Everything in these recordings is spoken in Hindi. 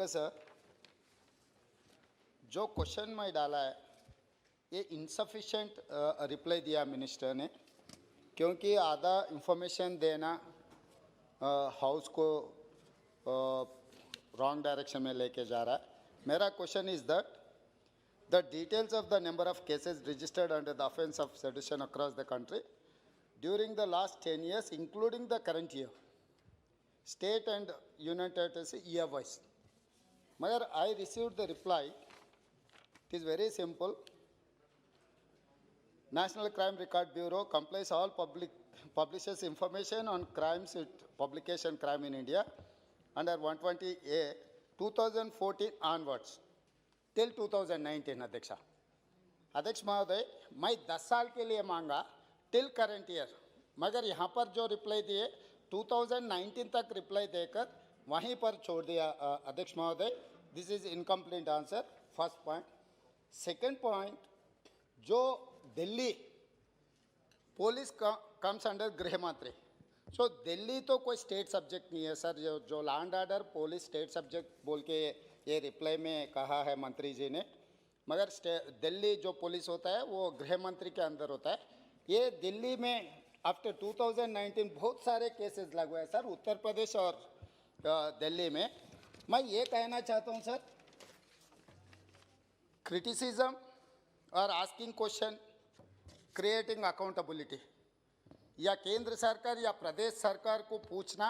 स्पीकर सर, जो क्वेश्चन मैं डाला है ये इनसफिशेंट रिप्लाई दिया मिनिस्टर ने, क्योंकि आधा इंफॉर्मेशन देना हाउस को रॉन्ग डायरेक्शन में लेके जा रहा है। मेरा question is that the details of the number of cases registered under the offense of sedition across the country during the last 10 years, including the current year, state and union territories year wise. Magar, I received the reply. It is very simple. National Crime Record Bureau complies all publishes information on crimes with publication crime in India under 120A 2014 onwards till 2019. अध्यक्ष महोदय, मैं 10 साल के लिए मांगा टिल करंट ईयर, मगर यहाँ पर जो रिप्लाई दिए 2019 तक रिप्लाई देकर वहीं पर छोड़ दिया अध्यक्ष महोदय। This is incomplete answer, first point. Second point, जो दिल्ली पुलिस कम्स अंडर गृह मंत्री, सो दिल्ली तो कोई स्टेट सब्जेक्ट नहीं है सर। जो land order police state subject बोल के ये रिप्लाई में कहा है मंत्री जी ने, मगर दिल्ली जो पुलिस होता है वो गृह मंत्री के अंदर होता है। ये दिल्ली में आफ्टर 2019 बहुत सारे केसेस लगे हैं सर, उत्तर प्रदेश और दिल्ली में। मैं ये कहना चाहता हूँ सर, क्रिटिसिज्म और आस्किंग क्वेश्चन, क्रिएटिंग अकाउंटेबिलिटी, या केंद्र सरकार या प्रदेश सरकार को पूछना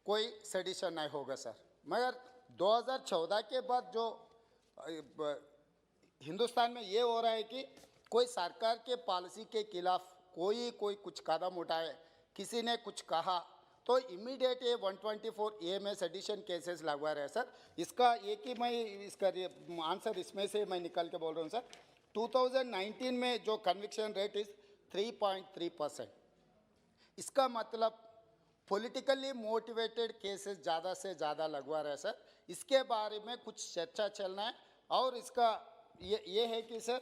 कोई सेडिशन नहीं होगा सर। मगर 2014 के बाद जो हिंदुस्तान में ये हो रहा है कि कोई सरकार के पॉलिसी के खिलाफ कोई कुछ कदम उठाए, किसी ने कुछ कहा तो इमीडिएट ये 124A में सेडिशन केसेस लगवा रहे हैं सर। इसका एक ही मैं इसका आंसर इसमें से मैं निकल के बोल रहा हूँ सर। 2019 में जो कन्विक्शन रेट इज 3.3%। इसका मतलब पॉलिटिकली मोटिवेटेड केसेस ज़्यादा से ज़्यादा लगवा रहे हैं सर। इसके बारे में कुछ चर्चा चलना है। और इसका ये है कि सर,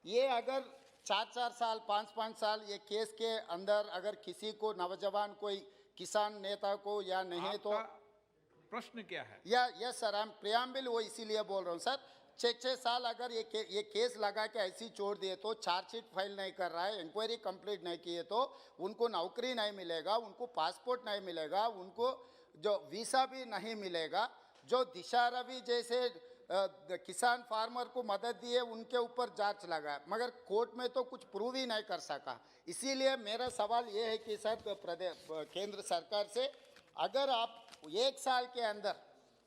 ये अगर 4 साल 5 साल ये केस के अंदर अगर किसी को नौजवान कोई किसान नेता को या नहीं तो प्रश्न क्या है? Yes sir, I am preamble वो इसीलिए बोल रहा हूँ सर। 6 साल अगर ये केस लगा के ऐसी छोड़ दिए तो चार्जशीट फाइल नहीं कर रहा है, इंक्वायरी कंप्लीट नहीं किए तो उनको नौकरी नहीं मिलेगा, उनको पासपोर्ट नहीं मिलेगा, उनको जो वीसा भी नहीं मिलेगा। जो दिशा रवि जैसे किसान फार्मर को मदद दिए उनके ऊपर जांच लगा, मगर कोर्ट में तो कुछ प्रूव ही नहीं कर सका। इसीलिए मेरा सवाल ये है कि सर केंद्र सरकार से, अगर आप 1 साल के अंदर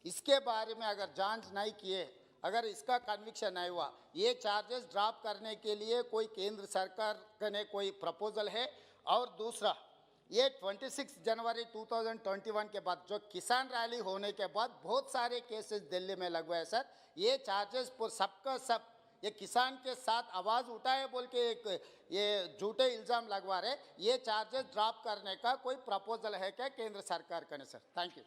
इसके बारे में अगर जांच नहीं किए, अगर इसका कन्विक्शन नहीं हुआ, ये चार्जेस ड्रॉप करने के लिए कोई केंद्र सरकार ने कोई प्रपोजल है? और दूसरा, ये 26 जनवरी 2021 के बाद जो किसान रैली होने के बाद बहुत सारे केसेस दिल्ली में लगवाए सर। ये चार्जेस पर सबका सब ये किसान के साथ आवाज़ उठाए बोल के एक ये झूठे इल्ज़ाम लगवा रहे। ये चार्जेस ड्रॉप करने का कोई प्रपोजल है क्या केंद्र सरकार का? Sir, thank you.